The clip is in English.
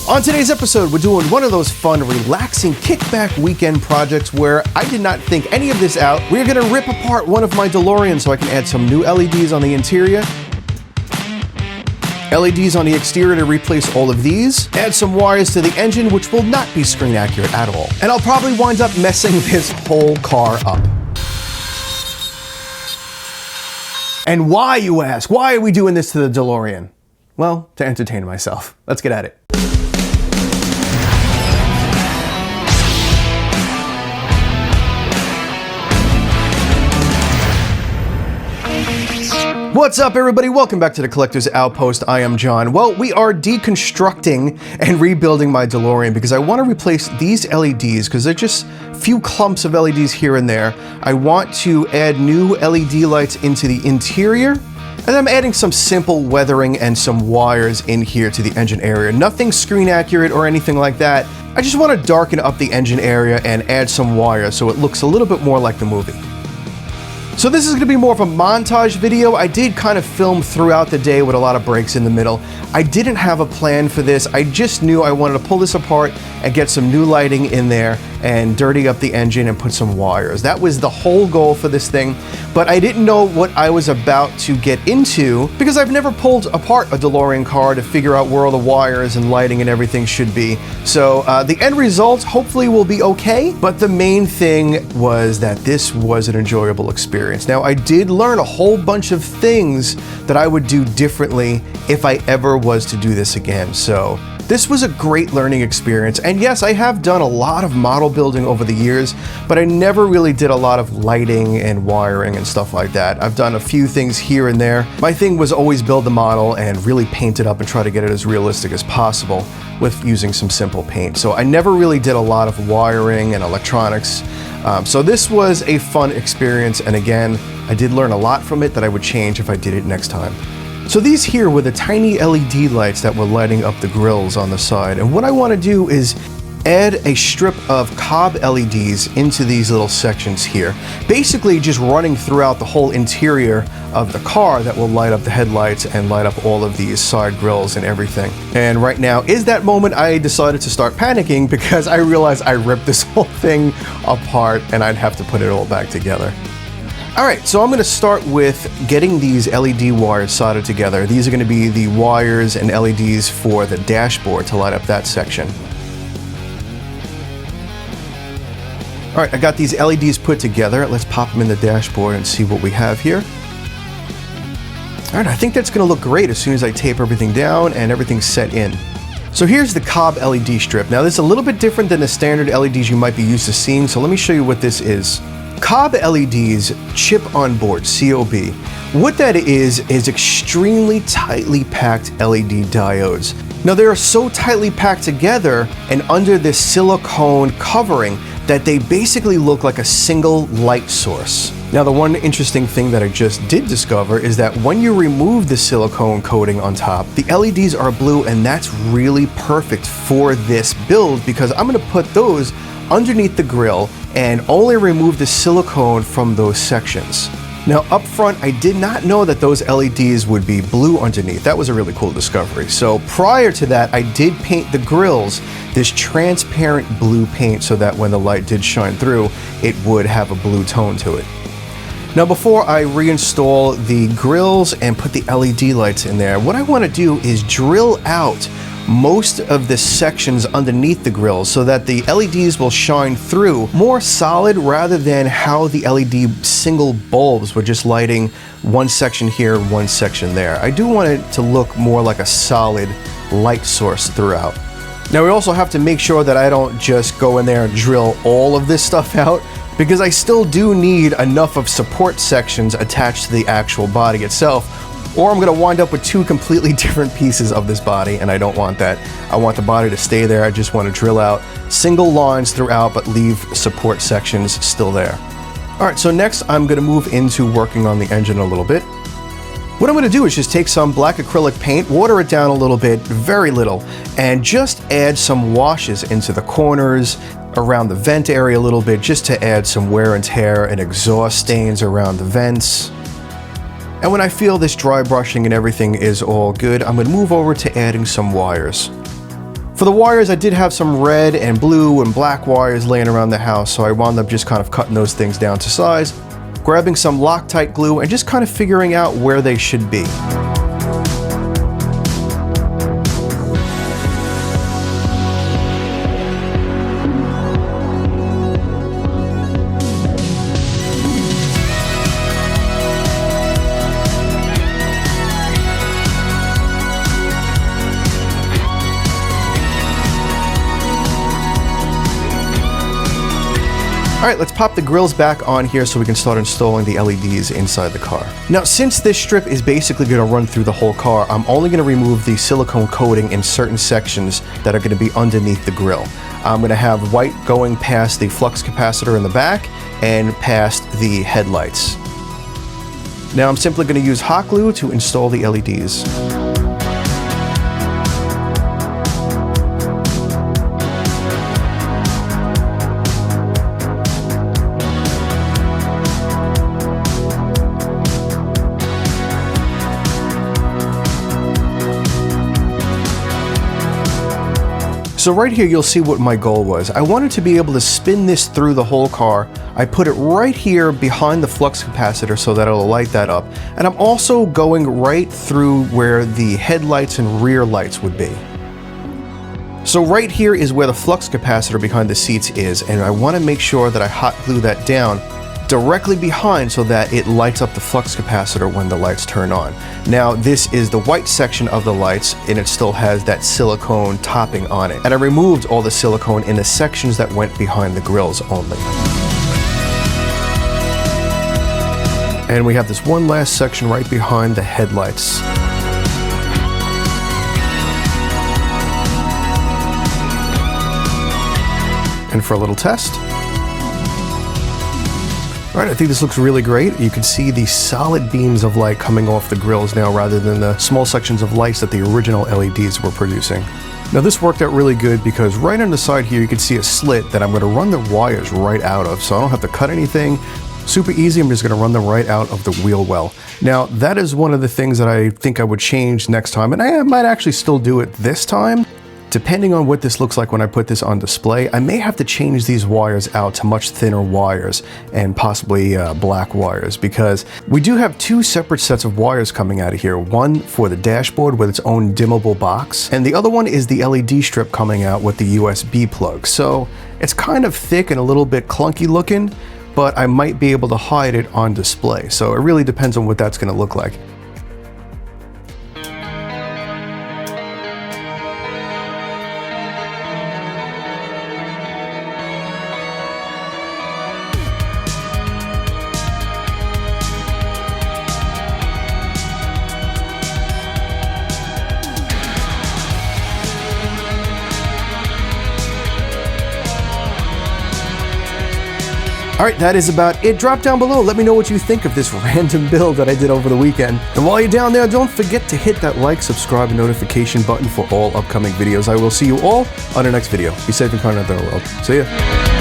On today's episode, we're doing one of those fun, relaxing, kickback weekend projects where I did not think any of this out. We're gonna rip apart one of my Deloreans so I can add some new LEDs on the interior, LEDs on the exterior to replace all of these, add some wires to the engine, which will not be screen accurate at all. And I'll probably wind up messing this whole car up. And why, you ask? Why are we doing this to the DeLorean? Well, to entertain myself. Let's get at it. What's up, everybody? Welcome back to the Collector's Outpost. I am John. Well, we are deconstructing and rebuilding my DeLorean because I want to replace these LEDs because they're just a few clumps of LEDs here and there. I want to add new LED lights into the interior, and I'm adding some simple weathering and some wires in here to the engine area. Nothing screen accurate or anything like that. I just want to darken up the engine area and add some wires so it looks a little bit more like the movie. So this is going to be more of a montage video. I did kind of film throughout the day with a lot of breaks in the middle. I didn't have a plan for this. I just knew I wanted to pull this apart and get some new lighting in there and dirty up the engine and put some wires. That was the whole goal for this thing, but I didn't know what I was about to get into because I've never pulled apart a DeLorean car to figure out where all the wires and lighting and everything should be. So the end result hopefully will be okay, but the main thing was that this was an enjoyable experience. Now, I did learn a whole bunch of things that I would do differently if I ever was to do this again. So this was a great learning experience. And yes, I have done a lot of model building over the years, but I never really did a lot of lighting and wiring and stuff like that. I've done a few things here and there. My thing was always build the model and really paint it up and try to get it as realistic as possible with using some simple paint. So I never really did a lot of wiring and electronics. So this was a fun experience, and again, I did learn a lot from it that I would change if I did it next time. So these here were the tiny LED lights that were lighting up the grills on the side, and what I want to do is add a strip of cob LEDs into these little sections here, basically just running throughout the whole interior of the car that will light up the headlights and light up all of these side grills and everything. And right now is that moment I decided to start panicking because I realized I ripped this whole thing apart and I'd have to put it all back together. Alright, so I'm going to start with getting these LED wires soldered together. These are going to be the wires and LEDs for the dashboard to light up that section. All right, I got these LEDs put together. Let's pop them in the dashboard and see what we have here. All right, I think that's gonna look great as soon as I tape everything down and everything's set in. So here's the cob LED strip. Now this is a little bit different than the standard LEDs you might be used to seeing, so let me show you what this is. Cob LEDs, chip on board, COB. What that is extremely tightly packed LED diodes. Now they are so tightly packed together and under this silicone covering that they basically look like a single light source. Now the one interesting thing that I just did discover is that when you remove the silicone coating on top, the LEDs are blue, and that's really perfect for this build because I'm gonna put those underneath the grille and only remove the silicone from those sections. Now up front, I did not know that those LEDs would be blue underneath. That was a really cool discovery. So prior to that, I did paint the grills this transparent blue paint so that when the light did shine through, it would have a blue tone to it. Now before I reinstall the grills and put the LED lights in there, what I want to do is drill out most of the sections underneath the grills so that the LEDs will shine through more solid rather than how the LED single bulbs were just lighting one section here and one section there. I do want it to look more like a solid light source throughout. Now we also have to make sure that I don't just go in there and drill all of this stuff out because I still do need enough of support sections attached to the actual body itself, or I'm going to wind up with two completely different pieces of this body, and I don't want that. I want the body to stay there. I just want to drill out single lines throughout, but leave support sections still there. All right, so next I'm going to move into working on the engine a little bit. What I'm going to do is just take some black acrylic paint, water it down a little bit, very little, and just add some washes into the corners, around the vent area a little bit, just to add some wear and tear and exhaust stains around the vents. And when I feel this dry brushing and everything is all good, I'm going to move over to adding some wires. For the wires, I did have some red and blue and black wires laying around the house, so I wound up just kind of cutting those things down to size, grabbing some Loctite glue, and just kind of figuring out where they should be. Alright, let's pop the grills back on here so we can start installing the LEDs inside the car. Now, since this strip is basically going to run through the whole car, I'm only going to remove the silicone coating in certain sections that are going to be underneath the grill. I'm going to have white going past the flux capacitor in the back and past the headlights. Now I'm simply going to use hot glue to install the LEDs. So right here, you'll see what my goal was. I wanted to be able to spin this through the whole car. I put it right here behind the flux capacitor so that it'll light that up. And I'm also going right through where the headlights and rear lights would be. So right here is where the flux capacitor behind the seats is, and I want to make sure that I hot glue that down directly behind so that it lights up the flux capacitor when the lights turn on. Now this is the white section of the lights, and it still has that silicone topping on it. And I removed all the silicone in the sections that went behind the grills only. And we have this one last section right behind the headlights. And for a little test. Alright, I think this looks really great. You can see the solid beams of light coming off the grills now rather than the small sections of lights that the original LEDs were producing. Now this worked out really good because right on the side here you can see a slit that I'm going to run the wires right out of, so I don't have to cut anything. Super easy, I'm just going to run them right out of the wheel well. Now that is one of the things that I think I would change next time, and I might actually still do it this time. Depending on what this looks like when I put this on display, I may have to change these wires out to much thinner wires and possibly black wires, because we do have two separate sets of wires coming out of here. One for the dashboard with its own dimmable box, and the other one is the LED strip coming out with the USB plug. So it's kind of thick and a little bit clunky looking, but I might be able to hide it on display. So it really depends on what that's going to look like. Alright, that is about it. Drop down below. Let me know what you think of this random build that I did over the weekend. And while you're down there, don't forget to hit that like, subscribe, and notification button for all upcoming videos. I will see you all on the next video. Be safe and kind out there in the world. See ya.